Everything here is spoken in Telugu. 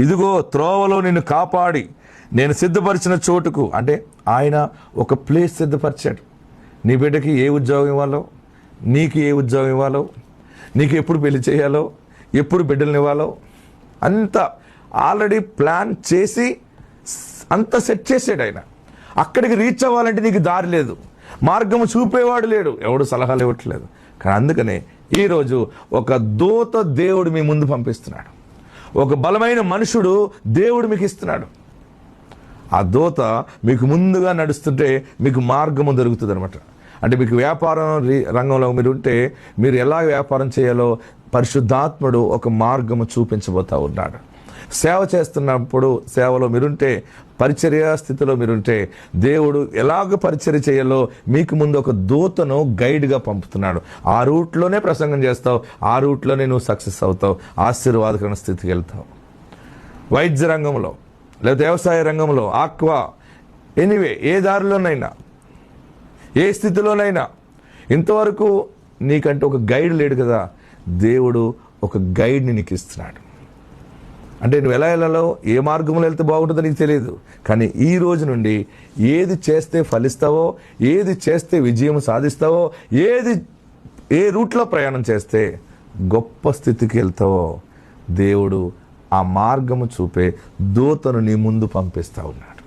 ఇదిగో త్రోవలో నిన్ను కాపాడి నేను సిద్ధపరిచిన చోటుకు, అంటే ఆయన ఒక ప్లేస్ సిద్ధపరిచాడు. నీ బిడ్డకి ఏ ఉద్యోగం ఇవ్వాలో, నీకు ఏ ఉద్యోగం ఇవ్వాలో, నీకు ఎప్పుడు పెళ్లి చేయాలో, ఎప్పుడు బిడ్డలను ఇవ్వాలో అంతా ఆల్రెడీ ప్లాన్ చేసి అంతా సెట్ చేసాడు ఆయన. అక్కడికి రీచ్ అవ్వాలంటే నీకు దారి లేదు, మార్గము చూపేవాడు లేడు, ఎవడు సలహాలు ఇవ్వట్లేదు. కానీ అందుకనే ఈరోజు ఒక దూత దేవుడు మీ ముందు పంపిస్తున్నాడు. ఒక బలమైన మనుషుడు దేవుడు మీకు ఇస్తున్నాడు. ఆ దూత మీకు ముందుగా నడుస్తుంటే మీకు మార్గము దొరుకుతుంది అనమాట. అంటే మీకు వ్యాపారం రంగంలో మీరు ఉంటే మీరు ఎలా వ్యాపారం చేయాలో పరిశుద్ధాత్ముడు ఒక మార్గము చూపించబోతా ఉన్నాడు. సేవ చేస్తున్నప్పుడు సేవలో మీరుంటే, పరిచర్య స్థితిలో మీరుంటే దేవుడు ఎలాగ పరిచర్య చేయాలో మీకు ముందు ఒక దూతను గైడ్గా పంపుతున్నాడు. ఆ రూట్లోనే ప్రసంగం చేస్తావు, ఆ రూట్లోనే నువ్వు సక్సెస్ అవుతావు, ఆశీర్వాదకరమైన స్థితికి వెళ్తావు. వైద్య రంగంలో లేదా వ్యవసాయ రంగంలో, ఆక్వా, ఎనీవే ఏ దారిలోనైనా ఏ స్థితిలోనైనా ఇంతవరకు నీకంటే ఒక గైడ్ లేడు కదా, దేవుడు ఒక గైడ్ని నీకు ఇస్తున్నాడు. అంటే నువ్వు ఎలా వెళ్ళాలో, ఏ మార్గంలో వెళ్తే బాగుంటుందో నీకు తెలియదు. కానీ ఈ రోజు నుండి ఏది చేస్తే ఫలిస్తావో, ఏది చేస్తే విజయం సాధిస్తావో, ఏ రూట్లో ప్రయాణం చేస్తే గొప్ప స్థితికి వెళ్తావో దేవుడు ఆ మార్గము చూపే దూతను నీ ముందు పంపిస్తా ఉన్నాడు.